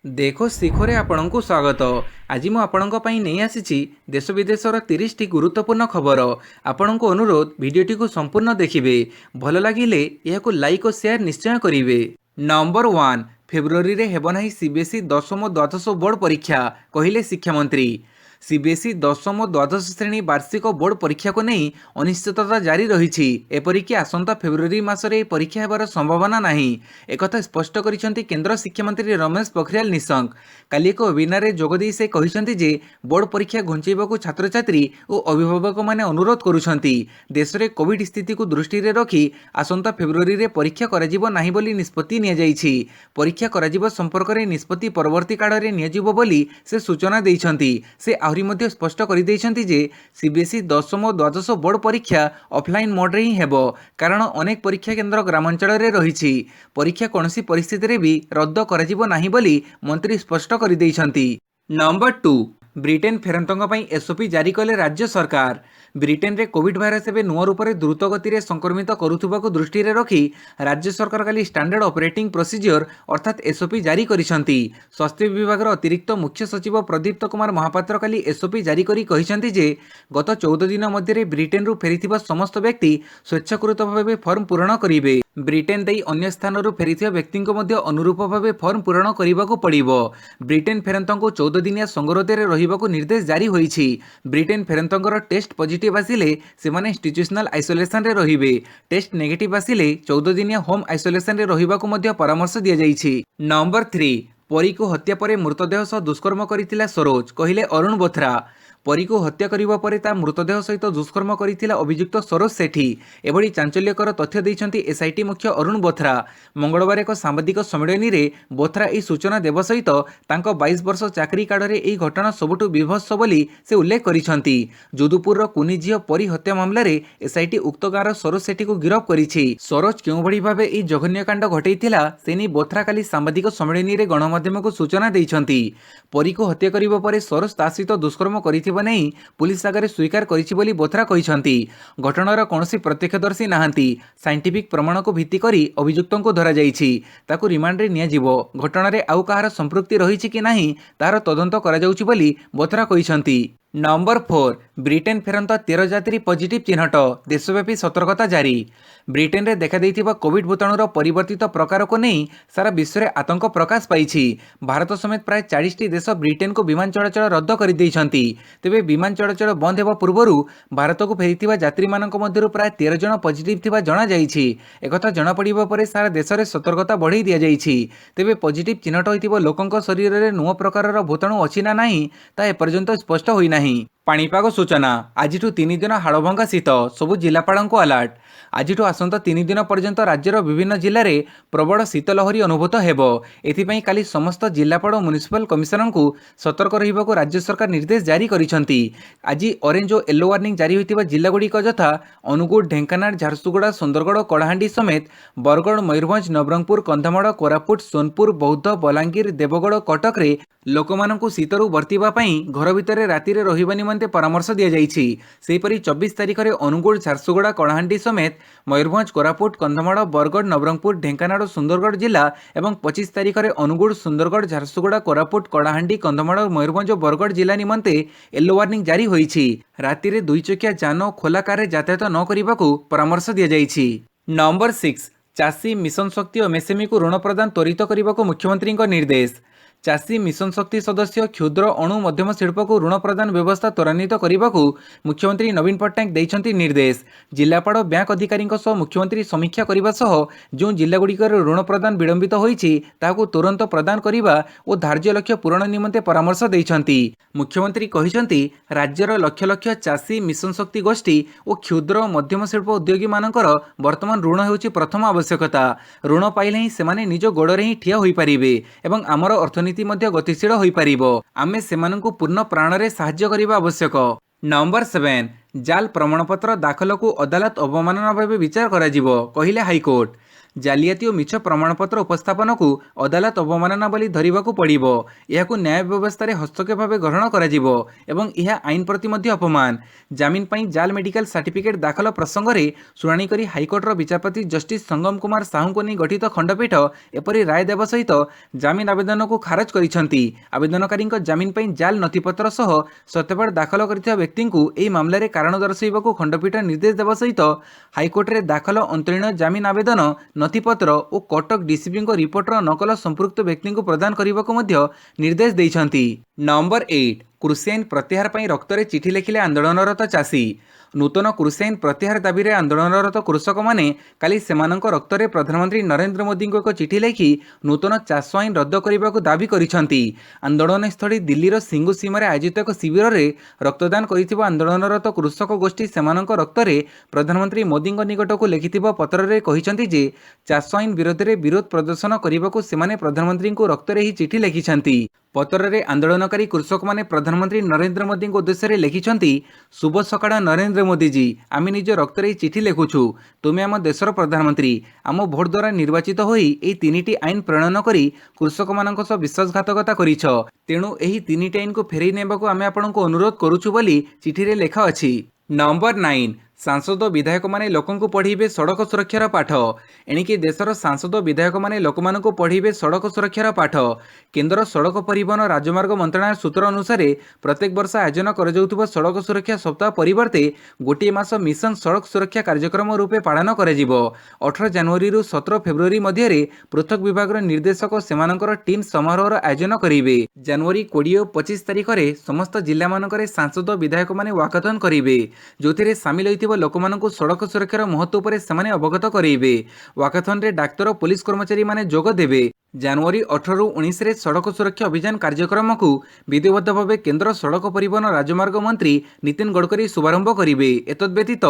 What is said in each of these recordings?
देखो शिखरे आपणଙ୍କୁ स्वागत। आज ମୁଁ ଆପଣଙ୍କ ପାଇଁ ନେଇ ଆସିଛି ଦେଶ ବିଦେଶର 30ଟି ଗୁରୁତ୍ୱପୂର୍ଣ୍ଣ ଖବର। ଆପଣଙ୍କୁ ଅନୁରୋଧ ଭିଡ଼ିଓଟିକୁ ସମ୍ପୂର୍ଣ୍ଣ ଦେଖିବେ। ଭଲ ଲାଗିଲେ ଏହାକୁ ଲାଇକ୍ ଓ ସେୟାର ନିଶ୍ଚୟ କରିବେ। ନମ୍ବର 1, ଫେବୃଆରୀରେ ହେବ ନାହିଁ ସିବିଏସ୍ଇ ଦଶମ ଦ୍ୱାଦଶ ବୋର୍ଡ଼ ପରୀକ୍ଷା, କହିଲେ ଶିକ୍ଷାମନ୍ତ୍ରୀ। ସିବିଏସ୍ଇ ଦଶମ ଦ୍ୱାଦଶ ଶ୍ରେଣୀ ବାର୍ଷିକ ବୋର୍ଡ଼ ପରୀକ୍ଷାକୁ ନେଇ ଅନିଶ୍ଚିତତା ଜାରି ରହିଛି। ଏପରିକି ଆସନ୍ତା ଫେବୃଆରୀ ମାସରେ ଏହି ପରୀକ୍ଷା ହେବାର ସମ୍ଭାବନା ନାହିଁ। ଏକଥା ସ୍ପଷ୍ଟ କରିଛନ୍ତି କେନ୍ଦ୍ର ଶିକ୍ଷାମନ୍ତ୍ରୀ ରମେଶ ପୋଖରିଆଲ ନିଶଙ୍କ। କାଲି ଏକ ୱେବିନାରରେ ଯୋଗଦେଇ ସେ କହିଛନ୍ତି ଯେ ବୋର୍ଡ଼ ପରୀକ୍ଷା ଘୁଞ୍ଚାଇବାକୁ ଛାତ୍ରଛାତ୍ରୀ ଓ ଅଭିଭାବକମାନେ ଅନୁରୋଧ କରୁଛନ୍ତି। ଦେଶରେ କୋଭିଡ୍ ସ୍ଥିତିକୁ ଦୃଷ୍ଟିରେ ରଖି ଆସନ୍ତା ଫେବୃଆରୀରେ ପରୀକ୍ଷା କରାଯିବ ନାହିଁ ବୋଲି ନିଷ୍ପତ୍ତି ନିଆଯାଇଛି। ପରୀକ୍ଷା କରାଯିବା ସମ୍ପର୍କରେ ନିଷ୍ପତ୍ତି ପରବର୍ତ୍ତୀ କାଳରେ ନିଆଯିବ ବୋଲି ସେ ସୂଚନା ଦେଇଛନ୍ତି। ସେ ଆହୁରି ମଧ୍ୟ ସ୍ପଷ୍ଟ କରିଦେଇଛନ୍ତି ଯେ ସିବିଏସ୍ଇ ଦଶମ ଓ ଦ୍ୱାଦଶ ବୋର୍ଡ଼ ପରୀକ୍ଷା ଅଫଲାଇନ୍ ମୋଡ୍ରେ ହିଁ ହେବ, କାରଣ ଅନେକ ପରୀକ୍ଷା କେନ୍ଦ୍ର ଗ୍ରାମାଞ୍ଚଳରେ ରହିଛି। ପରୀକ୍ଷା କୌଣସି ପରିସ୍ଥିତିରେ ବି ରଦ୍ଦ କରାଯିବ ନାହିଁ ବୋଲି ମନ୍ତ୍ରୀ ସ୍ପଷ୍ଟ କରିଦେଇଛନ୍ତି। ନମ୍ବର 2, ବ୍ରିଟେନ୍ ଫେରନ୍ତଙ୍କ ପାଇଁ ଏସ୍ଓପି ଜାରି କଲେ ରାଜ୍ୟ ସରକାର। ବ୍ରିଟେନ୍ରେ କୋଭିଡ୍ ଭାଇରସ୍ ଏବେ ନୂଆ ରୂପରେ ଦ୍ରୁତ ଗତିରେ ସଂକ୍ରମିତ କରୁଥିବାକୁ ଦୃଷ୍ଟିରେ ରଖି ରାଜ୍ୟ ସରକାର କାଲି ଷ୍ଟାଣ୍ଡାର୍ଡ ଅପରେଟିଂ ପ୍ରୋସିଜିଓର ଅର୍ଥାତ୍ ଏସ୍ଓପି ଜାରି କରିଛନ୍ତି। ସ୍ୱାସ୍ଥ୍ୟ ବିଭାଗର ଅତିରିକ୍ତ ମୁଖ୍ୟ ସଚିବ ପ୍ରଦୀପ୍ତ କୁମାର ମହାପାତ୍ର କାଲି ଏସ୍ଓପି ଜାରି କରି କହିଛନ୍ତି ଯେ ଗତ 14 ଦିନ ମଧ୍ୟରେ ବ୍ରିଟେନ୍ରୁ ଫେରିଥିବା ସମସ୍ତ ବ୍ୟକ୍ତି ସ୍ୱେଚ୍ଛାକୃତ ଭାବେ ଫର୍ମ ପୂରଣ କରିବେ। ବ୍ରିଟେନ୍ ଦେଇ ଅନ୍ୟ ସ୍ଥାନରୁ ଫେରିଥିବା ବ୍ୟକ୍ତିଙ୍କୁ ମଧ୍ୟ ଅନୁରୂପ ଭାବେ ଫର୍ମ ପୂରଣ କରିବାକୁ ପଡ଼ିବ। ବ୍ରିଟେନ୍ ଫେରନ୍ତଙ୍କୁ 14 ଦିନିଆ ସଙ୍ଗରୋଧରେ ରହିବାକୁ ନିର୍ଦ୍ଦେଶ ଜାରି ହୋଇଛି। ବ୍ରିଟେନ୍ ଫେରନ୍ତଙ୍କର ଟେଷ୍ଟ ପଜିଟିଭ୍ ଆସିଲେ ସେମାନେ ଇନଷ୍ଟିଚ୍ୟୁସନାଲ ଆଇସୋଲେସନରେ ରହିବେ। ଟେଷ୍ଟ ନେଗେଟିଭ୍ ଆସିଲେ 14 ଦିନିଆ ହୋମ୍ ଆଇସୋଲେସନରେ ରହିବାକୁ ମଧ୍ୟ ପରାମର୍ଶ ଦିଆଯାଇଛି। ନମ୍ବର 3, ପରୀକୁ ହତ୍ୟା ପରେ ମୃତଦେହ ସହ ଦୁଷ୍କର୍ମ କରିଥିଲା ସରୋଜ, କହିଲେ ଅରୁଣ ବୋଥ୍ରା। ପରୀକୁ ହତ୍ୟା କରିବା ପରେ ତା ମୃତଦେହ ସହିତ ଦୁଷ୍କର୍ମ କରିଥିଲା ଅଭିଯୁକ୍ତ ସରୋଜ ସେଠୀ। ଏଭଳି ଚାଞ୍ଚଲ୍ୟକର ତଥ୍ୟ ଦେଇଛନ୍ତି ଏସ୍ଆଇଟି ମୁଖ୍ୟ ଅରୁଣ ବୋଥ୍ରା। ମଙ୍ଗଳବାର ଏକ ସାମ୍ବାଦିକ ସମ୍ମିଳନୀରେ ବୋଥ୍ରା ଏହି ସୂଚନା ଦେବା ସହିତ ତାଙ୍କ 22 ବର୍ଷ ଚାକିରି କାଳରେ ଏହି ଘଟଣା ସବୁଠୁ ବିଭତ୍ସ ବୋଲି ସେ ଉଲ୍ଲେଖ କରିଛନ୍ତି। ଯୋଧପୁରର କୁନି ଝିଅ ପରୀ ହତ୍ୟା ମାମଲାରେ ଏସ୍ଆଇଟି ଉକ୍ତ ଗାଁର ସରୋଜ ସେଠୀକୁ ଗିରଫ କରିଛି। ସରୋଜ କେଉଁଭଳି ଭାବେ ଏହି ଜଘନ୍ୟ କାଣ୍ଡ ଘଟାଇଥିଲା ସେ ନେଇ ବୋଥ୍ରା କାଲି ସାମ୍ବାଦିକ ସମ୍ମିଳନୀରେ ଗଣମାଧ୍ୟମକୁ ସୂଚନା ଦେଇଛନ୍ତି। ପରୀକୁ ହତ୍ୟା କରିବା ପରେ ସରୋଜ ତା ସହିତ ଦୁଷ୍କର୍ମ କରିଥିବା ନେଇ ପୁଲିସ ଆଗରେ ସ୍ୱୀକାର କରିଛି ବୋଲି ବୋଥ୍ରା କହିଛନ୍ତି। ଘଟଣାର କୌଣସି ପ୍ରତ୍ୟକ୍ଷଦର୍ଶୀ ନାହାନ୍ତି। ସାଇଣ୍ଟିଫିକ୍ ପ୍ରମାଣକୁ ଭିତ୍ତି କରି ଅଭିଯୁକ୍ତଙ୍କୁ ଧରାଯାଇଛି। ତାକୁ ରିମାଣ୍ଡରେ ନିଆଯିବ। ଘଟଣାରେ ଆଉ କାହାର ସମ୍ପୃକ୍ତି ରହିଛି କି ନାହିଁ ତାହାର ତଦନ୍ତ କରାଯାଉଛି ବୋଲି ବୋଥ୍ରା କହିଛନ୍ତି। ନମ୍ବର 4, ବ୍ରିଟେନ୍ ଫେରନ୍ତା 13 ଯାତ୍ରୀ ପଜିଟିଭ୍ ଚିହ୍ନଟ, ଦେଶବ୍ୟାପୀ ସତର୍କତା ଜାରି। ବ୍ରିଟେନ୍ରେ ଦେଖାଦେଇଥିବା କୋଭିଡ୍ ଭୂତାଣୁର ପରିବର୍ତ୍ତିତ ପ୍ରକାରକୁ ନେଇ ସାରା ବିଶ୍ୱରେ ଆତଙ୍କ ପ୍ରକାଶ ପାଇଛି। ଭାରତ ସମେତ ପ୍ରାୟ 40ଟି ଦେଶ ବ୍ରିଟେନ୍କୁ ବିମାନ ଚଳାଚଳ ରଦ୍ଦ କରିଦେଇଛନ୍ତି। ତେବେ ବିମାନ ଚଳାଚଳ ବନ୍ଦ ହେବା ପୂର୍ବରୁ ଭାରତକୁ ଫେରିଥିବା ଯାତ୍ରୀମାନଙ୍କ ମଧ୍ୟରୁ ପ୍ରାୟ 13 ଜଣ ପଜିଟିଭ୍ ଥିବା ଜଣାଯାଇଛି। ଏକଥା ଜଣାପଡ଼ିବା ପରେ ସାରା ଦେଶରେ ସତର୍କତା ବଢ଼ାଇ ଦିଆଯାଇଛି। ତେବେ ପଜିଟିଭ୍ ଚିହ୍ନଟ ହୋଇଥିବା ଲୋକଙ୍କ ଶରୀରରେ ନୂଆ ପ୍ରକାରର ଭୂତାଣୁ ଅଛି ନା ନାହିଁ ତାହା ଏପର୍ଯ୍ୟନ୍ତ ସ୍ପଷ୍ଟ ହୋଇନାହିଁ। ପାଣିପାଗ ସୂଚନା, ଆଜିଠୁ 3 ଦିନ ହାଡ଼ଭଙ୍ଗା ଶୀତ, ସବୁ ଜିଲ୍ଲାପାଳଙ୍କୁ ଆଲର୍ଟ। ଆଜିଠୁ ଆସନ୍ତା 3 ଦିନ ପର୍ଯ୍ୟନ୍ତ ରାଜ୍ୟର ବିଭିନ୍ନ ଜିଲ୍ଲାରେ ପ୍ରବଳ ଶୀତଲହରୀ ଅନୁଭୂତ ହେବ। ଏଥିପାଇଁ କାଲି ସମସ୍ତ ଜିଲ୍ଲାପାଳ ଓ ମ୍ୟୁନିସିପାଲ କମିଶନରଙ୍କୁ ସତର୍କ ରହିବାକୁ ରାଜ୍ୟ ସରକାର ନିର୍ଦ୍ଦେଶ ଜାରି କରିଛନ୍ତି। ଆଜି ଅରେଞ୍ଜ ଓ ୟେଲୋ ୱାର୍ଣ୍ଣିଂ ଜାରି ହୋଇଥିବା ଜିଲ୍ଲାଗୁଡ଼ିକ ଯଥା ଅନୁଗୁଳ, ଢେଙ୍କାନାଳ, ଝାରସୁଗୁଡ଼ା, ସୁନ୍ଦରଗଡ଼, କଳାହାଣ୍ଡି ସମେତ ବରଗଡ଼, ମୟୂରଭଞ୍ଜ, ନବରଙ୍ଗପୁର, କନ୍ଧମାଳ, କୋରାପୁଟ, ସୋନପୁର, ବୌଦ୍ଧ, ବଲାଙ୍ଗୀର, ଦେବଗଡ଼, କଟକରେ ଲୋକମାନଙ୍କୁ ଶୀତରୁ ବର୍ତ୍ତିବା ପାଇଁ ଘର ଭିତରେ ରାତିରେ ରହିବା ନିମନ୍ତେ ପରାମର୍ଶ ଦିଆଯାଇଛି। ସେହିପରି 24 ତାରିଖରେ ଅନୁଗୁଳ, ଝାରସୁଗୁଡ଼ା, କଳାହାଣ୍ଡି ସମେତ ମୟୂରଭଞ୍ଜ, କୋରାପୁଟ, କନ୍ଧମାଳ, ବରଗଡ଼, ନବରଙ୍ଗପୁର, ଢେଙ୍କାନାଳ ଓ ସୁନ୍ଦରଗଡ଼ ଜିଲ୍ଲା ଏବଂ 25 ତାରିଖରେ ଅନୁଗୁଳ, ସୁନ୍ଦରଗଡ଼, ଝାରସୁଗୁଡ଼ା, କୋରାପୁଟ, କଳାହାଣ୍ଡି, କନ୍ଧମାଳ, ମୟୂରଭଞ୍ଜ ଓ ବରଗଡ଼ ଜିଲ୍ଲା ନିମନ୍ତେ ୟେଲୋ ୱାର୍ଣ୍ଣିଂ ଜାରି ହୋଇଛି। ରାତିରେ ଦୁଇଚକିଆ ଯାନ ଓ ଖୋଲା କାରରେ ଯାତାୟାତ ନ କରିବାକୁ ପରାମର୍ଶ ଦିଆଯାଇଛି। ନମ୍ବର 6, ଚାଷୀ ମିଶନ ଶକ୍ତି ଓ ଏମ୍ଏସ୍ଏମ୍ଇକୁ ଋଣ ପ୍ରଦାନ ତ୍ୱରିତ କରିବାକୁ ମୁଖ୍ୟମନ୍ତ୍ରୀଙ୍କ ନିର୍ଦ୍ଦେଶ। ଚାଷୀ ମିଶନ ଶକ୍ତି ସଦସ୍ୟ କ୍ଷୁଦ୍ର ଅଣୁ ମଧ୍ୟମ ଶିଳ୍ପକୁ ଋଣ ପ୍ରଦାନ ବ୍ୟବସ୍ଥା ତ୍ୱରାନ୍ୱିତ କରିବାକୁ ମୁଖ୍ୟମନ୍ତ୍ରୀ ନବୀନ ପଟ୍ଟନାୟକ ଦେଇଛନ୍ତି ନିର୍ଦ୍ଦେଶ। ଜିଲ୍ଲାପାଳ ବ୍ୟାଙ୍କ ଅଧିକାରୀଙ୍କ ସହ ମୁଖ୍ୟମନ୍ତ୍ରୀ ସମୀକ୍ଷା କରିବା ସହ ଯେଉଁ ଜିଲ୍ଲାଗୁଡ଼ିକରେ ଋଣ ପ୍ରଦାନ ବିଳମ୍ବିତ ହୋଇଛି ତାହାକୁ ତୁରନ୍ତ ପ୍ରଦାନ କରିବା ଓ ଧାର୍ଯ୍ୟ ଲକ୍ଷ୍ୟ ପୂରଣ ନିମନ୍ତେ ପରାମର୍ଶ ଦେଇଛନ୍ତି। ମୁଖ୍ୟମନ୍ତ୍ରୀ କହିଛନ୍ତି ରାଜ୍ୟର ଲକ୍ଷ ଲକ୍ଷ ଚାଷୀ, ମିଶନ ଶକ୍ତି ଗୋଷ୍ଠୀ ଓ କ୍ଷୁଦ୍ର ଓ ମଧ୍ୟମ ଶିଳ୍ପ ଉଦ୍ୟୋଗୀମାନଙ୍କର ବର୍ତ୍ତମାନ ଋଣ ହେଉଛି ପ୍ରଥମ ଆବଶ୍ୟକତା। ଋଣ ପାଇଲେ ହିଁ ସେମାନେ ନିଜ ଗୋଡ଼ରେ ହିଁ ଠିଆ ହୋଇପାରିବେ ଏବଂ ଆମର ଅର୍ଥନୀତି ମଧ୍ୟ ଗତିଶୀଳ ହୋଇପାରିବ। ଆମେ ସେମାନଙ୍କୁ ପୂର୍ଣ୍ଣ ପ୍ରାଣରେ ସାହାଯ୍ୟ କରିବା ଆବଶ୍ୟକ। ନମ୍ବର 7, ଜାଲ୍ ପ୍ରମାଣପତ୍ର ଦାଖଲକୁ ଅଦାଲତ ଅବମାନନା ଭାବେ ବିଚାର କରାଯିବ, କହିଲେ ହାଇକୋର୍ଟ। ଜାଲିଆତି ଓ ମିଛ ପ୍ରମାଣପତ୍ର ଉପସ୍ଥାପନକୁ ଅଦାଲତ ଅବମାନନା ବୋଲି ଧରିବାକୁ ପଡ଼ିବ। ଏହାକୁ ନ୍ୟାୟ ବ୍ୟବସ୍ଥାରେ ହସ୍ତକ୍ଷେପ ଭାବେ ଗ୍ରହଣ କରାଯିବ ଏବଂ ଏହା ଆଇନ ପ୍ରତି ମଧ୍ୟ ଅପମାନ। ଜାମିନ ପାଇଁ ଜାଲ ମେଡିକାଲ ସାର୍ଟିଫିକେଟ ଦାଖଲ ପ୍ରସଙ୍ଗରେ ଶୁଣାଣି କରି ହାଇକୋର୍ଟର ବିଚାରପତି ଜଷ୍ଟିସ ସଙ୍ଗମ କୁମାର ସାହୁଙ୍କୁ ନେଇ ଗଠିତ ଖଣ୍ଡପୀଠ ଏପରି ରାୟ ଦେବା ସହିତ ଜାମିନ ଆବେଦନକୁ ଖାରଜ କରିଛନ୍ତି। ଆବେଦନକାରୀଙ୍କ ଜାମିନ ପାଇଁ ଜାଲ ନଥିପତ୍ର ସହ ସତ୍ୟପାଠ ଦାଖଲ କରିଥିବା ବ୍ୟକ୍ତିଙ୍କୁ ଏହି ମାମଲାରେ କାରଣ ଦର୍ଶାଇବାକୁ ଖଣ୍ଡପୀଠ ନିର୍ଦ୍ଦେଶ ଦେବା ସହିତ ହାଇକୋର୍ଟରେ ଦାଖଲ ଅନ୍ତରୀଣ ଜାମିନ ଆବେଦନ ନଥିପତ୍ର ଓ କଟକ ଡିସିପିଙ୍କ ରିପୋର୍ଟର ନକଲ ସମ୍ପୃକ୍ତ ବ୍ୟକ୍ତିଙ୍କୁ ପ୍ରଦାନ କରିବାକୁ ମଧ୍ୟ ନିର୍ଦ୍ଦେଶ ଦେଇଛନ୍ତି। ନମ୍ବର 8 କୃଷି ଆଇନ ପ୍ରତ୍ୟାହାର ପାଇଁ ରକ୍ତରେ ଚିଠି ଲେଖିଲେ ଆନ୍ଦୋଳନରତ ଚାଷୀ। ନୂତନ କୃଷି ଆଇନ ପ୍ରତ୍ୟାହାର ଦାବିରେ ଆନ୍ଦୋଳନରତ କୃଷକମାନେ କାଲି ସେମାନଙ୍କ ରକ୍ତରେ ପ୍ରଧାନମନ୍ତ୍ରୀ ନରେନ୍ଦ୍ର ମୋଦିଙ୍କୁ ଏକ ଚିଠି ଲେଖି ନୂତନ ଚାଷ ଆଇନ ରଦ୍ଦ କରିବାକୁ ଦାବି କରିଛନ୍ତି। ଆନ୍ଦୋଳନସ୍ଥଳୀ ଦିଲ୍ଲୀର ସିଙ୍ଗୁ ସୀମାରେ ଆୟୋଜିତ ଏକ ଶିବିରରେ ରକ୍ତଦାନ କରିଥିବା ଆନ୍ଦୋଳନରତ କୃଷକ ଗୋଷ୍ଠୀ ସେମାନଙ୍କ ରକ୍ତରେ ପ୍ରଧାନମନ୍ତ୍ରୀ ମୋଦିଙ୍କ ନିକଟକୁ ଲେଖିଥିବା ପତ୍ରରେ କହିଛନ୍ତି ଯେ ଚାଷ ଆଇନ ବିରୋଧରେ ବିରୋଧ ପ୍ରଦର୍ଶନ କରିବାକୁ ସେମାନେ ପ୍ରଧାନମନ୍ତ୍ରୀଙ୍କୁ ରକ୍ତରେ ଏହି ଚିଠି ଲେଖିଛନ୍ତି। ପତ୍ରରେ ଆନ୍ଦୋଳନକାରୀ କୃଷକମାନେ ପ୍ରଧାନମନ୍ତ୍ରୀ ନରେନ୍ଦ୍ର ମୋଦିଙ୍କ ଉଦ୍ଦେଶ୍ୟରେ ଲେଖିଛନ୍ତି, ଶୁଭ ସକାଳ ନରେନ୍ଦ୍ର ମୋଦିଜୀ, ଆମେ ନିଜ ରକ୍ତରେ ଏହି ଚିଠି ଲେଖୁଛୁ। ତୁମେ ଆମ ଦେଶର ପ୍ରଧାନମନ୍ତ୍ରୀ। ଆମ ଭୋଟ ଦ୍ୱାରା ନିର୍ବାଚିତ ହୋଇ ଏହି 3ଟି ଆଇନ ପ୍ରଣୟନ କରି କୃଷକମାନଙ୍କ ସହ ବିଶ୍ୱାସଘାତକତା କରିଛ। ତେଣୁ ଏହି 3ଟି ଆଇନକୁ ଫେରାଇ ନେବାକୁ ଆମେ ଆପଣଙ୍କୁ ଅନୁରୋଧ କରୁଛୁ ବୋଲି ଚିଠିରେ ଲେଖା ଅଛି। ନମ୍ବର 9 ସାଂସଦ ଓ ବିଧାୟକମାନେ ଲୋକଙ୍କୁ ପଢ଼େଇବେ ସଡ଼କ ସୁରକ୍ଷାର ପାଠ। ଏଣିକି ଦେଶର ସାଂସଦ ଓ ବିଧାୟକମାନେ ଲୋକମାନଙ୍କୁ ପଢ଼େଇବେ ସଡ଼କ ସୁରକ୍ଷାର ପାଠ। କେନ୍ଦ୍ର ସଡ଼କ ପରିବହନ ରାଜମାର୍ଗ ମନ୍ତ୍ରଣାଳୟ ସୂତ୍ର ଅନୁସାରେ ପ୍ରତ୍ୟେକ ବର୍ଷ ଆୟୋଜନ କରାଯାଉଥିବା ସଡ଼କ ସୁରକ୍ଷା ସପ୍ତାହ ପରିବର୍ତ୍ତେ ଗୋଟିଏ ମାସ ମିଶନ ସଡ଼କ ସୁରକ୍ଷା କାର୍ଯ୍ୟକ୍ରମ ରୂପେ ପାଳନ କରାଯିବ। 18 ଜାନୁଆରୀରୁ 17 ଫେବୃଆରୀ ମଧ୍ୟରେ ପୃଥକ ବିଭାଗର ନିର୍ଦ୍ଦେଶକ ସେମାନଙ୍କର ଟିମ୍ ସମାରୋହର ଆୟୋଜନ କରିବେ। ଜାନୁଆରୀ 20 ଓ 25 ତାରିଖରେ ସମସ୍ତ ଜିଲ୍ଲାମାନଙ୍କରେ ସାଂସଦ ଓ ବିଧାୟକମାନେ ୱାକାଥନ କରିବେ, ଯେଉଁଥିରେ ସାମିଲ ହୋଇଥିବା ଲୋକମାନଙ୍କୁ ସଡ଼କ ସୁରକ୍ଷାର ମହତ୍ତ୍ୱ ଉପରେ ସେମାନେ ଅବଗତ କରାଇବେ। ୱାକାଥନରେ ଡାକ୍ତର ଓ ପୋଲିସ କର୍ମଚାରୀମାନେ ଯୋଗ ଦେବେ। ଜାନୁଆରୀ 18ରୁ 19ରେ ସଡ଼କ ସୁରକ୍ଷା ଅଭିଯାନ କାର୍ଯ୍ୟକ୍ରମକୁ ବିଧିବଦ୍ଧ ଭାବେ କେନ୍ଦ୍ର ସଡ଼କ ପରିବହନ ରାଜମାର୍ଗ ମନ୍ତ୍ରୀ ନୀତିନ ଗଡ଼କରୀ ଶୁଭାରମ୍ଭ କରିବେ। ଏତଦ୍‌ବ୍ୟତୀତ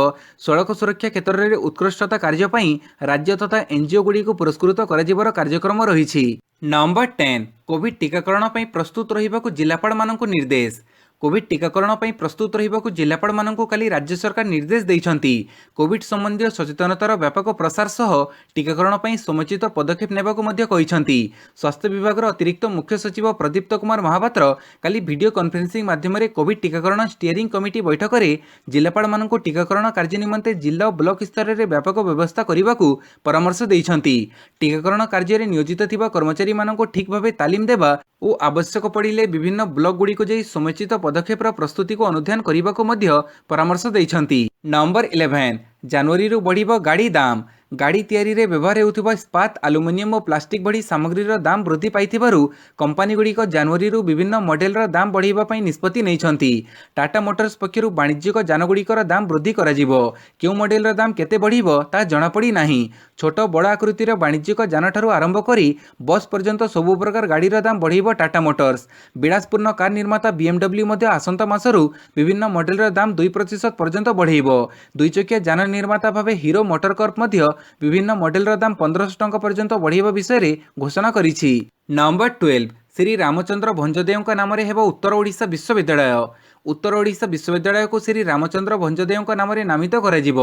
ସଡ଼କ ସୁରକ୍ଷା କ୍ଷେତ୍ରରେ ଉତ୍କୃଷ୍ଟତା କାର୍ଯ୍ୟ ପାଇଁ ରାଜ୍ୟ ତଥା ଏନ୍‌ଜିଓ ଗୁଡ଼ିକୁ ପୁରସ୍କୃତ କରାଯିବାର କାର୍ଯ୍ୟକ୍ରମ ରହିଛି। ନମ୍ବର 10 କୋଭିଡ୍ ଟିକାକରଣ ପାଇଁ ପ୍ରସ୍ତୁତ ରହିବାକୁ ଜିଲ୍ଲାପାଳମାନଙ୍କୁ ନିର୍ଦ୍ଦେଶ। କୋଭିଡ୍ ଟିକାକରଣ ପାଇଁ ପ୍ରସ୍ତୁତ ରହିବାକୁ ଜିଲ୍ଲାପାଳମାନଙ୍କୁ କାଲି ରାଜ୍ୟ ସରକାର ନିର୍ଦ୍ଦେଶ ଦେଇଛନ୍ତି। କୋଭିଡ୍ ସମ୍ବନ୍ଧୀୟ ସଚେତନତାର ବ୍ୟାପକ ପ୍ରସାର ସହ ଟିକାକରଣ ପାଇଁ ସମୁଚିତ ପଦକ୍ଷେପ ନେବାକୁ ମଧ୍ୟ କହିଛନ୍ତି। ସ୍ୱାସ୍ଥ୍ୟ ବିଭାଗର ଅତିରିକ୍ତ ମୁଖ୍ୟ ସଚିବ ପ୍ରଦୀପ୍ତ କୁମାର ମହାପାତ୍ର କାଲି ଭିଡ଼ିଓ କନଫରେନ୍ସିଂ ମାଧ୍ୟମରେ କୋଭିଡ୍ ଟିକାକରଣ ଷ୍ଟିୟରିଂ କମିଟି ବୈଠକରେ ଜିଲ୍ଲାପାଳମାନଙ୍କୁ ଟିକାକରଣ କାର୍ଯ୍ୟ ନିମନ୍ତେ ଜିଲ୍ଲା ଓ ବ୍ଲକ ସ୍ତରରେ ବ୍ୟାପକ ବ୍ୟବସ୍ଥା କରିବାକୁ ପରାମର୍ଶ ଦେଇଛନ୍ତି। ଟିକାକରଣ କାର୍ଯ୍ୟରେ ନିୟୋଜିତ ଥିବା କର୍ମଚାରୀମାନଙ୍କୁ ଠିକ୍ ଭାବେ ତାଲିମ ଦେବା ଓ ଆବଶ୍ୟକ ପଡ଼ିଲେ ବିଭିନ୍ନ ବ୍ଲକ ଗୁଡ଼ିକୁ ଯାଇ ସମୁଚିତ ପଦକ୍ଷେପର ପ୍ରସ୍ତୁତିକୁ ଅନୁଧ୍ୟାନ କରିବାକୁ ମଧ୍ୟ ପରାମର୍ଶ ଦେଇଛନ୍ତି। ନମ୍ବର 11 ଜାନୁଆରୀରୁ ବଢ଼ିବ ଗାଡ଼ି ଦାମ। ଗାଡ଼ି ତିଆରିରେ ବ୍ୟବହାର ହେଉଥିବା ଇସ୍ପାତ, ଆଲୁମିନିୟମ ଓ ପ୍ଲାଷ୍ଟିକ୍ ଭଳି ସାମଗ୍ରୀର ଦାମ ବୃଦ୍ଧି ପାଇଥିବାରୁ କମ୍ପାନୀଗୁଡ଼ିକ ଜାନୁଆରୀରୁ ବିଭିନ୍ନ ମଡେଲର ଦାମ ବଢ଼ାଇବା ପାଇଁ ନିଷ୍ପତ୍ତି ନେଇଛନ୍ତି। ଟାଟା ମୋଟର୍ସ ପକ୍ଷରୁ ବାଣିଜ୍ୟିକ ଯାନଗୁଡ଼ିକର ଦାମ ବୃଦ୍ଧି କରାଯିବ। କେଉଁ ମଡେଲର ଦାମ କେତେ ବଢ଼ିବ ତାହା ଜଣାପଡ଼ି ନାହିଁ। ଛୋଟ ବଡ଼ ଆକୃତିର ବାଣିଜ୍ୟିକ ଯାନଠାରୁ ଆରମ୍ଭ କରି ବସ୍ ପର୍ଯ୍ୟନ୍ତ ସବୁ ପ୍ରକାର ଗାଡ଼ିର ଦାମ ବଢ଼ାଇବ ଟାଟା ମୋଟର୍ସ। ବିଳାସପୂର୍ଣ୍ଣ କାର ନିର୍ମାତା BMW ମଧ୍ୟ ଆସନ୍ତା ମାସରୁ ବିଭିନ୍ନ ମଡେଲର ଦାମ 2% ପର୍ଯ୍ୟନ୍ତ ବଢ଼ାଇବ। ଦୁଇଚକିଆ ଯାନ ନିର୍ମାତା ଭାବେ ହିରୋ ମୋଟରକର୍ପ ମଧ୍ୟ ବିଭିନ୍ନ ମଡେଲର ଦାମ 1500 ଟଙ୍କା ପର୍ଯ୍ୟନ୍ତ ବଢ଼ାଇବା ବିଷୟରେ ଘୋଷଣା କରିଛି। ନମ୍ବର 12 ଶ୍ରୀ ରାମଚନ୍ଦ୍ର ଭଞ୍ଜଦେଓଙ୍କ ନାମରେ ହେବ ଉତ୍ତର ଓଡ଼ିଶା ବିଶ୍ୱବିଦ୍ୟାଳୟ। ଉତ୍ତର ଓଡ଼ିଶା ବିଶ୍ୱବିଦ୍ୟାଳୟକୁ ଶ୍ରୀ ରାମଚନ୍ଦ୍ର ଭଞ୍ଜଦେଓଙ୍କ ନାମରେ ନାମିତ କରାଯିବ।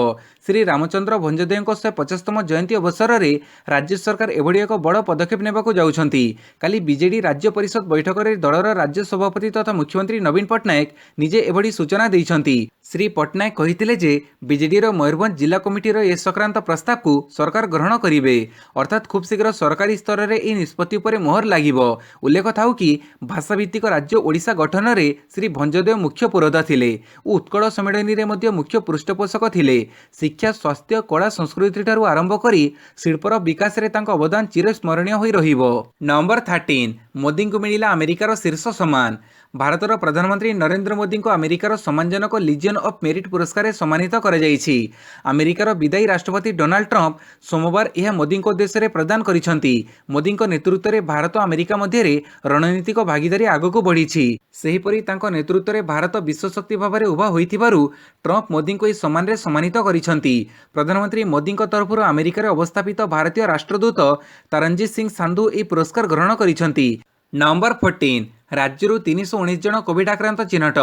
ଶ୍ରୀ ରାମଚନ୍ଦ୍ର ଭଞ୍ଜଦେଓଙ୍କ 150ତମ ଜୟନ୍ତୀ ଅବସରରେ ରାଜ୍ୟ ସରକାର ଏଭଳି ଏକ ବଡ଼ ପଦକ୍ଷେପ ନେବାକୁ ଯାଉଛନ୍ତି। କାଲି ବିଜେଡି ରାଜ୍ୟ ପରିଷଦ ବୈଠକରେ ଦଳର ରାଜ୍ୟ ସଭାପତି ତଥା ମୁଖ୍ୟମନ୍ତ୍ରୀ ନବୀନ ପଟ୍ଟନାୟକ ନିଜେ ଏଭଳି ସୂଚନା ଦେଇଛନ୍ତି। ଶ୍ରୀ ପଟ୍ଟନାୟକ କହିଥିଲେ ଯେ ବିଜେଡିର ମୟୂରଭଞ୍ଜ ଜିଲ୍ଲା କମିଟିର ଏ ସଂକ୍ରାନ୍ତ ପ୍ରସ୍ତାବକୁ ସରକାର ଗ୍ରହଣ କରିବେ, ଅର୍ଥାତ୍ ଖୁବ୍ ଶୀଘ୍ର ସରକାରୀ ସ୍ତରରେ ଏହି ନିଷ୍ପତ୍ତି ଉପରେ ମୋହର ଲାଗିବ। ଉଲ୍ଲେଖ ଥାଉ କି ଭାଷାଭିତ୍ତିକ ରାଜ୍ୟ ଓଡ଼ିଶା ଗଠନରେ ଶ୍ରୀ ଭଞ୍ଜଦେଓ ମୁଖ୍ୟ ପୁରୋଧା ଥିଲେ ଓ ଉତ୍କଳ ସମ୍ମିଳନୀରେ ମଧ୍ୟ ମୁଖ୍ୟ ପୃଷ୍ଠପୋଷକ ଥିଲେ। ଶିକ୍ଷା, ସ୍ୱାସ୍ଥ୍ୟ, କଳା, ସଂସ୍କୃତିଠାରୁ ଆରମ୍ଭ କରି ଶିଳ୍ପର ବିକାଶରେ ତାଙ୍କ ଅବଦାନ ଚିରସ୍ମରଣୀୟ ହୋଇ ରହିବ। ନମ୍ବର 13 ମୋଦିଙ୍କୁ ମିଳିଲା ଆମେରିକାର ଶୀର୍ଷ ସମ୍ମାନ। ଭାରତର ପ୍ରଧାନମନ୍ତ୍ରୀ ନରେନ୍ଦ୍ର ମୋଦିଙ୍କୁ ଆମେରିକାର ସମ୍ମାନଜନକ ଲିଜିଅନ୍ ଅଫ୍ ମେରିଟ୍ ପୁରସ୍କାରରେ ସମ୍ମାନିତ କରାଯାଇଛି। ଆମେରିକାର ବିଦାୟୀ ରାଷ୍ଟ୍ରପତି ଡୋନାଲ୍ଡ ଟ୍ରମ୍ପ ସୋମବାର ଏହା ମୋଦିଙ୍କ ଉଦ୍ଦେଶ୍ୟରେ ପ୍ରଦାନ କରିଛନ୍ତି। ମୋଦିଙ୍କ ନେତୃତ୍ୱରେ ଭାରତ ଆମେରିକା ମଧ୍ୟରେ ରଣନୀତିକ ଭାଗିଦାରୀ ଆଗକୁ ବଢ଼ିଛି। ସେହିପରି ତାଙ୍କ ନେତୃତ୍ୱରେ ଭାରତ ବିଶ୍ୱଶକ୍ତି ଭାବରେ ଉଭା ହୋଇଥିବାରୁ ଟ୍ରମ୍ପ ମୋଦିଙ୍କୁ ଏହି ସମ୍ମାନରେ ସମ୍ମାନିତ କରିଛନ୍ତି। ପ୍ରଧାନମନ୍ତ୍ରୀ ମୋଦିଙ୍କ ତରଫରୁ ଆମେରିକାରେ ଅବସ୍ଥାପିତ ଭାରତୀୟ ରାଷ୍ଟ୍ରଦୂତ ତରଣଜିତ ସିଂ ସାନ୍ଧୁ ଏହି ପୁରସ୍କାର ଗ୍ରହଣ କରିଛନ୍ତି। ନମ୍ବର 14 राज्यରୁ 319 ଜଣ କୋଭିଡ୍ ଆକ୍ରାନ୍ତ ଚିହ୍ନଟ।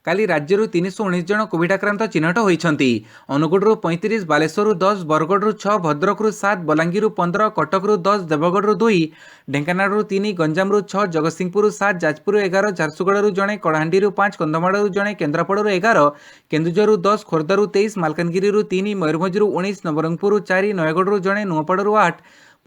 କାଲି ରାଜ୍ୟରୁ 319 ଜଣ କୋଭିଡ୍ ଆକ୍ରାନ୍ତ ଚିହ୍ନଟ ହୋଇଛନ୍ତି। ଅନୁଗୁଳରୁ 35, ବାଲେଶ୍ୱରରୁ 10, ବରଗଡ଼ରୁ 6, ଭଦ୍ରକରୁ 7, ବଲାଙ୍ଗୀରରୁ 15, କଟକରୁ 10, ଦେବଗଡ଼ରୁ 2, ଢେଙ୍କାନାଳରୁ 3, ଗଞ୍ଜାମରୁ 6, ଜଗତସିଂହପୁରରୁ 7, ଯାଜପୁରରୁ 11, ଝାରସୁଗୁଡ଼ାରୁ ଜଣେ, କଳାହାଣ୍ଡିରୁ 5, କନ୍ଧମାଳରୁ ଜଣେ, କେନ୍ଦ୍ରାପଡ଼ାରୁ 11, କେନ୍ଦୁଝରରୁ 10, ଖୋର୍ଦ୍ଧାରୁ 23, ମାଲକାନଗିରିରୁ 3, ମୟୂରଭଞ୍ଜରୁ 19, ନବରଙ୍ଗପୁରରୁ 4, ନୟାଗଡ଼ରୁ ଜଣେ, ନୂଆପଡ଼ାରୁ 8,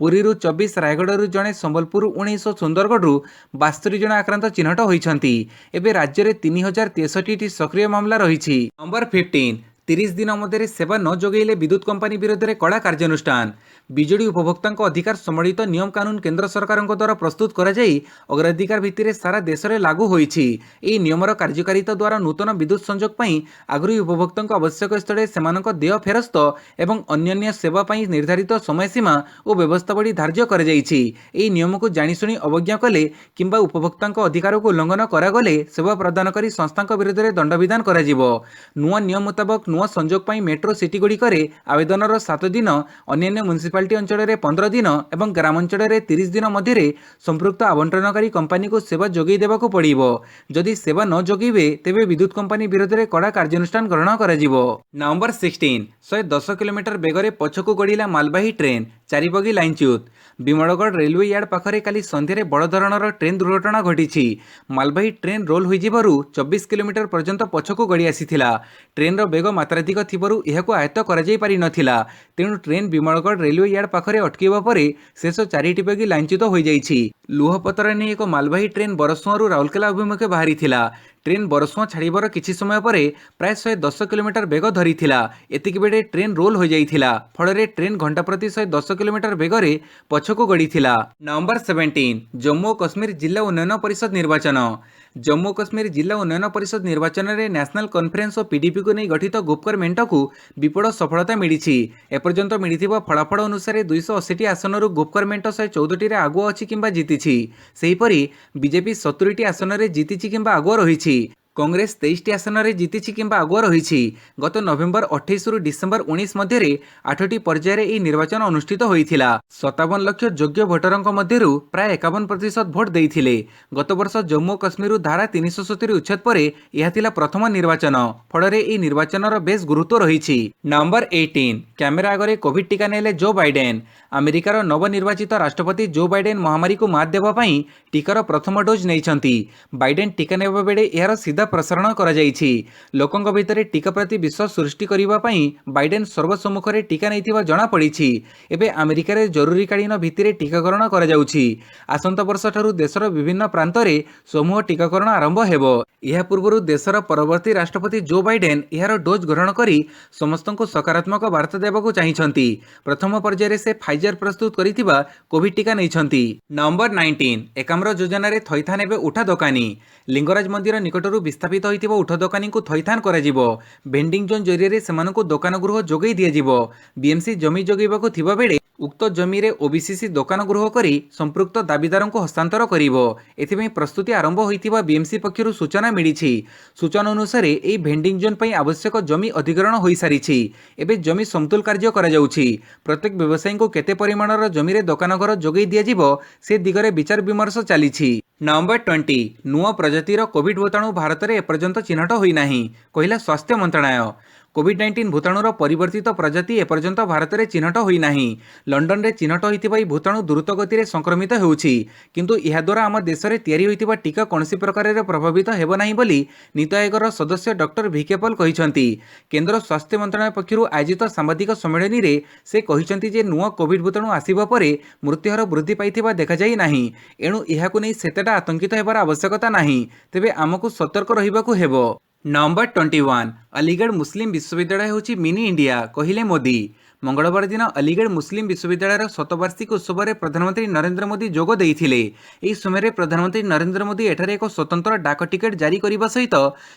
ପୁରୀରୁ 24, ରାୟଗଡ଼ାରୁ ଜଣେ, ସମ୍ବଲପୁରରୁ 19 ଓ ସୁନ୍ଦରଗଡ଼ରୁ 72 ଜଣ ଆକ୍ରାନ୍ତ ଚିହ୍ନଟ ହୋଇଛନ୍ତି। ଏବେ ରାଜ୍ୟରେ 3063ଟି ସକ୍ରିୟ ମାମଲା ରହିଛି। ନମ୍ବର 15, 30 ଦିନ ମଧ୍ୟରେ ସେବା ନ ଯୋଗାଇଲେ ବିଦ୍ୟୁତ୍ କମ୍ପାନୀ ବିରୋଧରେ କଡ଼ା କାର୍ଯ୍ୟାନୁଷ୍ଠାନ। ବିଜେଡି ଉପଭୋକ୍ତାଙ୍କ ଅଧିକାର ସମ୍ବଳିତ ନିୟମ କାନୁନ କେନ୍ଦ୍ର ସରକାରଙ୍କ ଦ୍ୱାରା ପ୍ରସ୍ତୁତ କରାଯାଇ ଅଗ୍ରାଧିକାର ଭିତ୍ତିରେ ସାରା ଦେଶରେ ଲାଗୁ ହୋଇଛି। ଏହି ନିୟମର କାର୍ଯ୍ୟକାରିତା ଦ୍ୱାରା ନୂତନ ବିଦ୍ୟୁତ୍ ସଂଯୋଗ ପାଇଁ ଆଗ୍ରହୀ ଉପଭୋକ୍ତାଙ୍କ ଆବଶ୍ୟକ ସ୍ଥଳେ ସେମାନଙ୍କ ଦେୟ ଫେରସ୍ତ ଏବଂ ଅନ୍ୟାନ୍ୟ ସେବା ପାଇଁ ନିର୍ଦ୍ଧାରିତ ସମୟସୀମା ଓ ବ୍ୟବସ୍ଥାବଳୀ ଧାର୍ଯ୍ୟ କରାଯାଇଛି। ଏହି ନିୟମକୁ ଜାଣିଶୁଣି ଅବଜ୍ଞା କଲେ କିମ୍ବା ଉପଭୋକ୍ତାଙ୍କ ଅଧିକାରକୁ ଉଲ୍ଲଂଘନ କରାଗଲେ ସେବା ପ୍ରଦାନକାରୀ ସଂସ୍ଥାଙ୍କ ବିରୋଧରେ ଦଣ୍ଡବିଧାନ କରାଯିବ। ନୂଆ ନିୟମ ମୁତାବକ ନୂଆ ସଂଯୋଗ ପାଇଁ ମେଟ୍ରୋ ସିଟିଗୁଡ଼ିକରେ ଆବେଦନର 7 ଦିନ, ଅନ୍ୟାନ୍ୟ ମ୍ୟୁନିସିପାଲିଟି ଅଞ୍ଚଳରେ 15 ଦିନ ଏବଂ ଗ୍ରାମାଞ୍ଚଳରେ 30 ଦିନ ମଧ୍ୟରେ ସମ୍ପୃକ୍ତ ଆବଣ୍ଟନକାରୀ କମ୍ପାନୀକୁ ସେବା ଯୋଗାଇ ଦେବାକୁ ପଡ଼ିବ। ଯଦି ସେବା ନ ଯୋଗାଇବେ ତେବେ ବିଦ୍ୟୁତ୍ କମ୍ପାନୀ ବିରୋଧରେ କଡ଼ା କାର୍ଯ୍ୟାନୁଷ୍ଠାନ ଗ୍ରହଣ କରାଯିବ। ନମ୍ବର 16, 110 କିଲୋମିଟର ବେଗରେ ପଛକୁ ଗଡ଼ିଲା ମାଲବାହୀ ଟ୍ରେନ୍, 4 ବଗି ଲାଇନଚ୍ୟୁତ। ବିମଳଗଡ଼ ରେଲୱେ ୟାର୍ଡ ପାଖରେ କାଲି ସନ୍ଧ୍ୟାରେ ବଡ଼ ଧରଣର ଟ୍ରେନ୍ ଦୁର୍ଘଟଣା ଘଟିଛି। ମାଲବାହୀ ଟ୍ରେନ୍ ରୋଲ୍ ହୋଇଯିବାରୁ 24 କିଲୋମିଟର ପର୍ଯ୍ୟନ୍ତ ପଛକୁ ଗଡ଼ି ଆସିଥିଲା। ଟ୍ରେନ୍ର ବେଗ ମାତ୍ରାଧିକ ଥିବାରୁ ଏହାକୁ ଆୟତ୍ତ କରାଯାଇ ପାରିନଥିଲା। ତେଣୁ ଟ୍ରେନ୍ ବିମଳଗଡ଼ ରେଲୱେ ୟାର୍ଡ ପାଖରେ ଅଟକିବା ପରେ ଶେଷ 4ଟି ବଗି ଲାଇନଚ୍ୟୁତ ହୋଇଯାଇଛି। ଲୁହପଥର ନେଇ ଏକ ମାଲବାହୀ ଟ୍ରେନ୍ ବରସୁଆଁରୁ ରାଉରକେଲା ଅଭିମୁଖେ ବାହାରିଥିଲା। ଟ୍ରେନ୍ ବରସୁଆଁ ଛାଡ଼ିବାର କିଛି ସମୟ ପରେ ପ୍ରାୟ 110 କିଲୋମିଟର ବେଗ ଧରିଥିଲା। ଏତିକିବେଳେ ଟ୍ରେନ୍ ରୋଲ୍ ହୋଇଯାଇଥିଲା। ଫଳରେ ଟ୍ରେନ୍ ଘଣ୍ଟା ପ୍ରତି 110 କିଲୋମିଟର ବେଗରେ ପଛକୁ ଗଡ଼ିଥିଲା। ନମ୍ବର 17, ଜମ୍ମୁ ଓ କାଶ୍ମୀର ଜିଲ୍ଲା ଉନ୍ନୟନ ପରିଷଦ ନିର୍ବାଚନ। ଜମ୍ମୁ ଓ କାଶ୍ମୀର ଜିଲ୍ଲା ଉନ୍ନୟନ ପରିଷଦ ନିର୍ବାଚନରେ ନ୍ୟାସନାଲ୍ କନଫରେନ୍ସ ଓ ପିଡିପିକୁ ନେଇ ଗଠିତ ଗୁପକର ମେଣ୍ଟକୁ ବିପୁଳ ସଫଳତା ମିଳିଛି। ଏପର୍ଯ୍ୟନ୍ତ ମିଳିଥିବା ଫଳାଫଳ ଅନୁସାରେ 280ଟି ଆସନରୁ ଗୁପକର ମେଣ୍ଟ 114ଟିରେ ଆଗୁଆ ଅଛି କିମ୍ବା ଜିତିଛି। ସେହିପରି ବିଜେପି 70ଟି ଆସନରେ ଜିତିଛି କିମ୍ବା ଆଗୁଆ ରହିଛି। କଂଗ୍ରେସ 23ଟି ଆସନରେ ଜିତିଛି କିମ୍ବା ଆଗୁଆ ରହିଛି। ଗତ ନଭେମ୍ବର 28ରୁ ଡିସେମ୍ବର 19 ମଧ୍ୟରେ 8ଟି ପର୍ଯ୍ୟାୟରେ ଏହି ନିର୍ବାଚନ ଅନୁଷ୍ଠିତ ହୋଇଥିଲା। 57 ଲକ୍ଷ ଯୋଗ୍ୟ ଭୋଟରଙ୍କ ମଧ୍ୟରୁ ପ୍ରାୟ 51% ଭୋଟ ଦେଇଥିଲେ। ଗତବର୍ଷ ଜମ୍ମୁ ଓ କାଶ୍ମୀରରୁ ଧାରା 370 ଉଚ୍ଛେଦ ପରେ ଏହା ଥିଲା ପ୍ରଥମ ନିର୍ବାଚନ। ଫଳରେ ଏହି ନିର୍ବାଚନର ବେଶ୍ ଗୁରୁତ୍ୱ ରହିଛି। ନମ୍ବର 18, କ୍ୟାମେରା ଆଗରେ କୋଭିଡ୍ ଟିକା ନେଲେ ଜୋ ବାଇଡେନ୍। ଆମେରିକାର ନବନିର୍ବାଚିତ ରାଷ୍ଟ୍ରପତି ଜୋ ବାଇଡେନ୍ ମହାମାରୀକୁ ମାତ ଦେବା ପାଇଁ ଟିକାର ପ୍ରଥମ ଡୋଜ୍ ନେଇଛନ୍ତି। ବାଇଡେନ୍ ଟିକା ନେବା ବେଳେ ଏହାର ସିଧା ପ୍ରସାରଣ କରାଯାଇଛି। ଲୋକଙ୍କ ଭିତରେ ଟିକା ପ୍ରତି ବିଶ୍ୱାସ ସୃଷ୍ଟି କରିବା ପାଇଁ ବାଇଡେନ୍ ସର୍ବସମ୍ମୁଖରେ ଟିକା ନେଇଥିବା ଜଣାପଡ଼ିଛି। ଏବେ ଆମେରିକାରେ ଜରୁରୀକାଳୀନ ଭିତ୍ତିରେ ଟିକାକରଣ କରାଯାଉଛି। ଆସନ୍ତା ବର୍ଷଠାରୁ ଦେଶର ବିଭିନ୍ନ ପ୍ରାନ୍ତରେ ସମୂହ ଟିକାକରଣ ଆରମ୍ଭ ହେବ। ଏହା ପୂର୍ବରୁ ଦେଶର ପରବର୍ତ୍ତୀ ରାଷ୍ଟ୍ରପତି ଜୋ ବାଇଡେନ୍ ଏହାର ଡୋଜ୍ ଗ୍ରହଣ କରି ସମସ୍ତଙ୍କୁ ସକାରାତ୍ମକ ବାର୍ତ୍ତା ଦେବାକୁ ଚାହିଁଛନ୍ତି। ପ୍ରଥମ ପର୍ଯ୍ୟାୟରେ ସେ ଫାଇଜର ପ୍ରସ୍ତୁତ କରିଥିବା କୋଭିଡ୍ ଟିକା ନେଇଛନ୍ତି। ନମ୍ବର 19, ଏକାମ୍ର ଯୋଜନାରେ ଥଇଥାନ ହେବେ ଉଠା ଦୋକାନୀ। ଲିଙ୍ଗରାଜ ମନ୍ଦିର ନିକଟରୁ ବିସ୍ଥାପିତ ହୋଇଥିବା ଉଠ ଦୋକାନୀଙ୍କୁ ଥଇଥାନ କରାଯିବ। ଭେଣ୍ଡିଂ ଜୋନ୍ ଜରିଆରେ ସେମାନଙ୍କୁ ଦୋକାନ ଗୃହ ଯୋଗାଇ ଦିଆଯିବ। ବିଏମ୍ସି ଜମି ଯୋଗାଇବାକୁ ଥିବାବେଳେ ଉକ୍ତ ଜମିରେ ଓବିସିସି ଦୋକାନ ଗୃହ କରି ସମ୍ପୃକ୍ତ ଦାବିଦାରଙ୍କୁ ହସ୍ତାନ୍ତର କରିବ। ଏଥିପାଇଁ ପ୍ରସ୍ତୁତି ଆରମ୍ଭ ହୋଇଥିବା ବିଏମ୍ସି ପକ୍ଷରୁ ସୂଚନା ମିଳିଛି। ସୂଚନା ଅନୁସାରେ ଏହି ଭେଣ୍ଡିଂ ଜୋନ୍ ପାଇଁ ଆବଶ୍ୟକ ଜମି ଅଧିଗ୍ରହଣ ହୋଇସାରିଛି। ଏବେ ଜମି ସମତୁଲ କାର୍ଯ୍ୟ କରାଯାଉଛି। ପ୍ରତ୍ୟେକ ବ୍ୟବସାୟୀଙ୍କୁ କେତେ ପରିମାଣର ଜମିରେ ଦୋକାନ ଘର ଯୋଗାଇ ଦିଆଯିବ ସେ ଦିଗରେ ବିଚାର ବିମର୍ଶ ଚାଲିଛି। ନମ୍ବର 20, ନୂଆ ପ୍ରଜାତିର କୋଭିଡ୍ ଭୂତାଣୁ ଭାରତରେ ଏପର୍ଯ୍ୟନ୍ତ ଚିହ୍ନଟ ହୋଇନାହିଁ, କହିଲା ସ୍ୱାସ୍ଥ୍ୟ ମନ୍ତ୍ରଣାଳୟ। କୋଭିଡ୍-19 ଭୂତାଣୁର ପରିବର୍ତ୍ତିତ ପ୍ରଜାତି ଏପର୍ଯ୍ୟନ୍ତ ଭାରତରେ ଚିହ୍ନଟ ହୋଇନାହିଁ। ଲଣ୍ଡନରେ ଚିହ୍ନଟ ହୋଇଥିବା ଏହି ଭୂତାଣୁ ଦ୍ରୁତ ଗତିରେ ସଂକ୍ରମିତ ହେଉଛି। କିନ୍ତୁ ଏହାଦ୍ୱାରା ଆମ ଦେଶରେ ତିଆରି ହୋଇଥିବା ଟିକା କୌଣସି ପ୍ରକାରରେ ପ୍ରଭାବିତ ହେବ ନାହିଁ ବୋଲି ନୀତି ଆୟୋଗର ସଦସ୍ୟ ଡକ୍ଟର ଭିକେ ପଲ୍ କହିଛନ୍ତି। କେନ୍ଦ୍ର ସ୍ୱାସ୍ଥ୍ୟ ମନ୍ତ୍ରଣାଳୟ ପକ୍ଷରୁ ଆୟୋଜିତ ସାମ୍ବାଦିକ ସମ୍ମିଳନୀରେ ସେ କହିଛନ୍ତି ଯେ ନୂଆ କୋଭିଡ୍ ଭୂତାଣୁ ଆସିବା ପରେ ମୃତ୍ୟୁହାର ବୃଦ୍ଧି ପାଇଥିବା ଦେଖାଯାଇ ନାହିଁ। ଏଣୁ ଏହାକୁ ନେଇ ସେତେଟା ଆତଙ୍କିତ ହେବାର ଆବଶ୍ୟକତା ନାହିଁ। ତେବେ ଆମକୁ ସତର୍କ ରହିବାକୁ ହେବ। ନମ୍ବର 21, ଅଲିଗଡ଼ ମୁସଲିମ ବିଶ୍ୱବିଦ୍ୟାଳୟ ହେଉଛି ମିନି ଇଣ୍ଡିଆ, କହିଲେ ମୋଦି। ମଙ୍ଗଳବାର ଦିନ ଅଲିଗଡ଼ ମୁସଲିମ ବିଶ୍ୱବିଦ୍ୟାଳୟର ଶତବାର୍ଷିକୀ ଉତ୍ସବରେ ପ୍ରଧାନମନ୍ତ୍ରୀ ନରେନ୍ଦ୍ର ମୋଦି ଯୋଗ ଦେଇଥିଲେ। ଏହି ସମୟରେ ପ୍ରଧାନମନ୍ତ୍ରୀ ନରେନ୍ଦ୍ର ମୋଦି ଏଠାରେ ଏକ ସ୍ୱତନ୍ତ୍ର ଡାକ ଟିକେଟ୍ ଜାରି କରିବା ସହିତ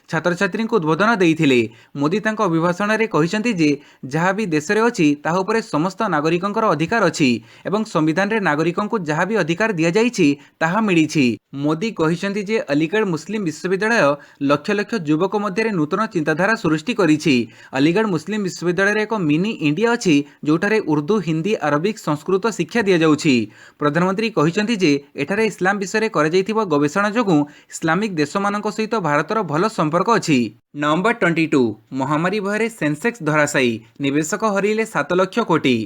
ଛାତ୍ରଛାତ୍ରୀଙ୍କୁ ଉଦ୍ବୋଧନ ଦେଇଥିଲେ। ମୋଦି ତାଙ୍କ ଅଭିଭାଷଣରେ କହିଛନ୍ତି ଯେ ଯାହା ବି ଦେଶରେ ଅଛି ତାହା ଉପରେ ସମସ୍ତ ନାଗରିକଙ୍କର ଅଧିକାର ଅଛି ଏବଂ ସମ୍ବିଧାନରେ ନାଗରିକଙ୍କୁ ଯାହା ବି ଅଧିକାର ଦିଆଯାଇଛି ତାହା ମିଳିଛି। ମୋଦି କହିଛନ୍ତି ଯେ ଅଲିଗଡ଼ ମୁସଲିମ ବିଶ୍ୱବିଦ୍ୟାଳୟ ଲକ୍ଷ ଲକ୍ଷ ଯୁବକ ମଧ୍ୟରେ ନୂତନ ଚିନ୍ତାଧାରା सृष्टि करिछि। अलीगढ़ मुस्लिम विश्वविद्यालय एक मिनी इंडिया अछि जोठारे उर्दू हिंदी अरबिक संस्कृत शिक्षा दिया जाउछि। प्रधानमंत्री कहिसेंति जे एठारे इस्लाम विषय कर जाइथिबा गवेषणा जोगु इस्लामिक देशमानक सहित भारतर भल संपर्क अछि। नंबर 22 महामारी भୟରେ सेंसेक्स धराशायी निवेशक हरिले 7 लाख कोटी।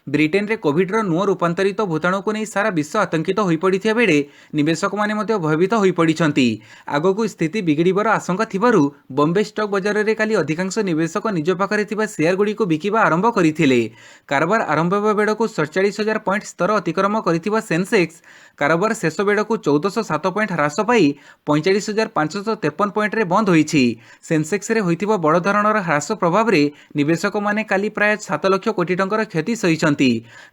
ब्रिटेन रे कोविड नुआ रूपांतरित भूताणु को नहीं सारा विश्व आतंकित हो पड़िथिया बेले निवेशक माने मध्य भयभीत हो पड़िछंती। आगकू स्थिति बिगड़िबार आशंका थिबारु बॉम्बे स्टॉक बाजार रे काली अधिकांश निवेशक निज पाखरे थिबा शेयर गुडी को बिकिबा आरंभ करथिले। कारबार आरंभ हेबा बेडकू 47,000 पॉइंट स्तर अतिक्रम करथिबा सेंसेक्स कारबार शेष बेडकू 1407 पॉइंट ह्रास पाई 45,553 पॉइंट रे बंद होईछि। सेंसेक्स रे होइथिबा बड़ धरणर ह्रास प्रभाव रे निवेशक माने काली प्राय 7 लाख कोटी टंकार क्षति सहिछंती।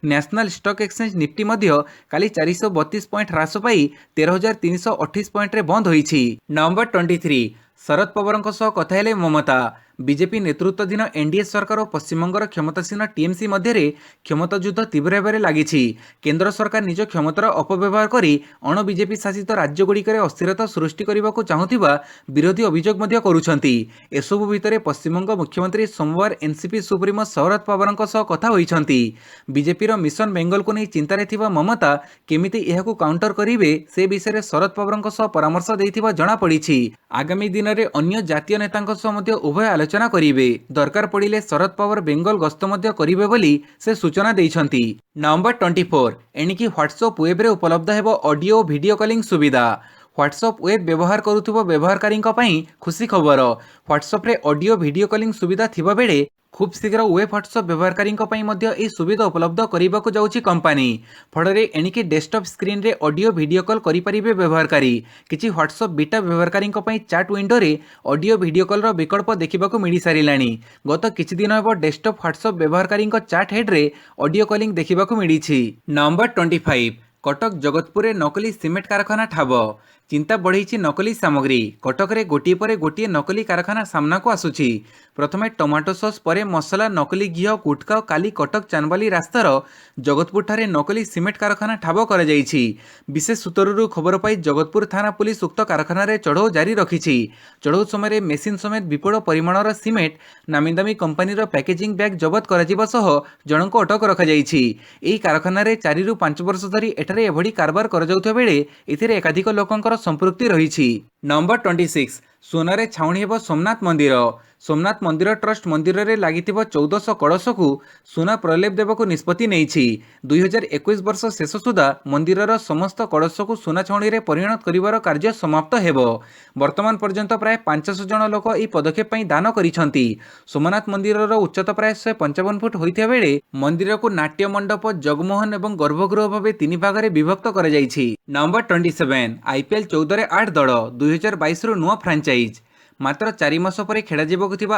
नेशनल स्टॉक एक्सचेंज निफ्टी मध्य काली 432 पॉइंट ह्रास पाई 13,328 पॉइंट रे बंद होईछि। नंबर 23 शरद पवारଙ୍କ सह कथा हेले ममता। बीजेपी नेतृत्वाधीन एनडीए सरकार और पश्चिमबंगर क्षमतासीन टीएमसी मध्य क्षमता युद्ध तीव्र होबार लागिछि। केंद्र सरकार निज क्षमतार अपव्यवहार करी अण बीजेपी शासित राज्यगुड़िक अस्थिरता सृष्टि करने को चाहुथिबा विरोधी अभियोग मध्य करुछंती। एसबु भितर पश्चिमबंग मुख्यमंत्री सोमवार एनसीपी सुप्रीमो शरद पवारଙ୍କ सह कथा होइछंती। बीजेपी मिशन बेंगल को नहीं चिंतारे थिबा ममता केमिति एहाकु काउंटर करिवे से विषय शरद पवारଙ୍କ सह परामर्श देइथिबा जणा पड़िछि। आगामी दिन में अन्य जातीय नेतांक सह मध्य उभय आलोचना करिवे। दरकार पड़िले शरद पवार बेंगल गस्त मध्य करिवे बोली से सूचना देइछंती। नंबर 24 एणिकी व्हाट्सएप वेब रे उपलब्ध हेबो ऑडियो और वीडियो कॉलिंग सुविधा। व्हाट्सएप वेब व्यवहार करुथिबो व्यवहारकारीଙ୍କ ପାଇଁ खुशी खबर। व्हाट्सएप रे ऑडियो वीडियो कॉलिंग सुविधा थिबा बेले खूब शीघ्र वेब व्हाट्सएप व्यवहारकारीଙ୍କ ପାଇଁ ମଧ୍ୟ ଏହି ସୁବିଧା ଉପଲବ୍ଧ କରିବାକୁ ଯାଉଛି कंपनी। ଫଳରେ ଏଣିକି ଡେସ୍କଟପ୍ ସ୍କ୍ରିନରେ ଅଡିଓ ଭିଡିଓ କଲ୍ କରିପାରିବେ ବ୍ୟବହାରକାରୀ। କିଛି ହ୍ୱାଟ୍ସଆପ୍ ବିଟା ବ୍ୟବହାରକାରୀଙ୍କ ପାଇଁ ଚାଟ୍ ୱିଣ୍ଡୋରେ ଅଡିଓ ଭିଡିଓ କଲ୍ର ବିକଳ୍ପ ଦେଖିବାକୁ ମିଳିସାରିଲାଣି। ଗତ କିଛି ଦିନ ହେବ ଡେସ୍କଟପ୍ ହ୍ୱାଟ୍ସଆପ୍ ବ୍ୟବହାରକାରୀଙ୍କ ଚାଟ୍ ହେଡ୍ରେ ଅଡିଓ କଲିଂ ଦେଖିବାକୁ ମିଳିଛି। ନମ୍ବର 25 कटक जगतपुर में नकली सीमेंट कारखाना ठाब चिंता बढ़ी नकली सामग्री। कटक रे गोटे पर गोटे नकली कारखाना सामना को आसुची। प्रथमे टमाटो सॉस परे मसला नकली घी गुटखा काली कटक चांदबाली रास्तार जगतपुर ठारे नकली सीमेंट कारखाना ठाब कर विशेष सूत्रु खबर पाई जगतपुर थाना पुलिस उक्त कारखाना रे चढ़ऊ जारी रखी। चढ़ऊ समय मेसीन समेत विपुल परिमाणर सीमेंट नामीदामी कंपनीर पैकेजिंग बैग जबत कर जनक अटक रखी। कारखाना 4 ରୁ 5 वर्ष धरी एठारे एभड़ी कारबार कर जाउथबा बेले एथिरे एकाधिक लोकंकर संपृक्ति रहिछि। नंबर 26 सोनारे छाउणी हेबो सोमनाथ मंदिर। सोमनाथ मंदिर ट्रस्ट मंदिर रे लागिथिबो 1400 कलश को सोना प्रलेप देवको निष्पत्ति नेइछि। 2021 वर्ष शेष सुधा मंदिरर समस्त कलश को सोना छाउणी रे परिणत करिवार कार्य समाप्त हेबो। वर्तमान पर्यंत प्राय 500 जन लोक ई पदक्षेप पई दान करिसंती। सोमनाथ मंदिरर उच्चता प्राय 155 फुट होइथिया बेले मंदिर को नाट्य मंडप जगमोहन एवं गर्भगृह भावे 3 भाग रे विभक्त कर जाइछि। नंबर 27 आईपीएल 14 रे 8 दल 2022 रु नुआ फ्रांचाइज। मात्र 4 मास पर खेला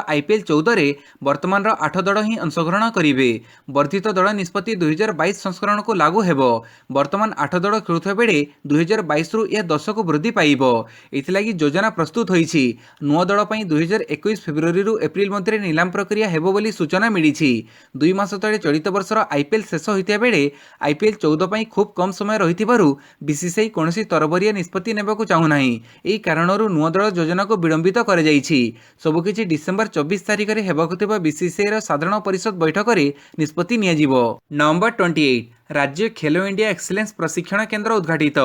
आईपीएल 14 रे वर्तमान 8 दल ही अंशग्रहण करेंगे। वर्धित दल निष्पत्ति 2022 संस्करण को लागू हेबो। वर्तमान 8 दल खेलुवा बेले 2022 रु यह 10 को वृद्धि पाइबो। एथिलागी योजना प्रस्तुत होईछि। नुआ दल पई 2021 फेब्रुआरी रु एप्रिल मध्य नीलाम प्रक्रिया हेबो बोली सूचना मिलिछि। 2 मास तले चलित वर्षर आईपीएल शेष होइतिया बेले आईपीएल 14 पई खूब कम समय रहिथिबारु बीसीसीआई कोनोसी तरबरिया निष्पत्ति नेबाकू चाहू नाही। एही कारणरू नुआ दल योजना को विलंबित कर जाइछि। सबकिछि डिसेंबर 24 तारिख रे हेबाकू थिबा बीसीसीआई रो साधारण परिषद बैठक रे निष्पत्ति निया जिवो। नंबर 28 राज्य खेलो इंडिया एक्सीलेंस प्रशिक्षण केंद्र उद्घाटित।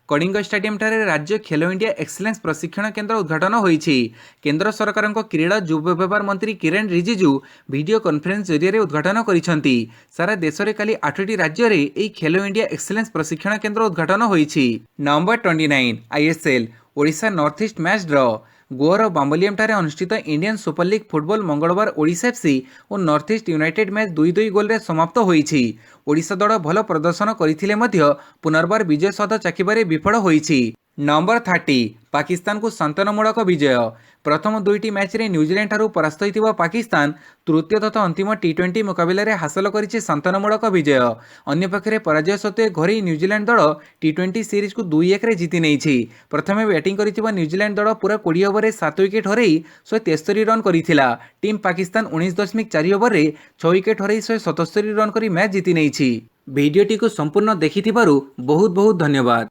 कलिंग स्टेडियम ठारे राज्य खेलो इंडिया एक्सीलेंस प्रशिक्षण केंद्र उद्घाटन होईछि। केंद्र सरकार क्रीड़ा युव व्यवहार मंत्री किरण रिजिजू वीडियो कॉन्फ्रेंस जरिए उद्घाटन करिसंती। सारा देश में काली 8टी राज्य रे एई खेलो इंडिया एक्सीलेंस प्रशिक्षण केंद्र उद्घाटन होईछि। Number 29 ISL Odisha North East match draw. गोवार बाम्बोलियम ठारे अनुष्ठित इंडियन सुपर लीग फुटबॉल मंगलवार ओडिशा एफसी और North East United match 2-2 goal रे समाप्त होईछि। ओडिशा दल भल प्रदर्शन करथिले मध्य पुनर्बार विजय सौध चाकिबारे विफल होईछि। नंबर 30 पाकिस्तान को सांत्वनामूलक विजय। प्रथम 2टी मैच रे न्यूजीलैंड ठारू परास्त होइतिबा पाकिस्तान तृतीय तथा अंतिम टी20 मुकाबला रे हासिल करिछि सांत्वनामूलक विजय। अन्य पक्षरे पराजय सत्वे घरे न्यूजीलैंड दल टी20 सीरीज को 2-1 रे जीति नेइछि। प्रथमे बैटिंग करितिबा न्यूजीलैंड दल पूरा 20 ओवर रे 7 विकेट हरई 163 रन करिथिला। टीम पाकिस्तान 19.4 ओवर रे 6 विकेट हरई 177 रन करी मैच जीति नेइछि। वीडियोटी को संपूर्ण देखिथिबारु बहुत बहुत धन्यवाद।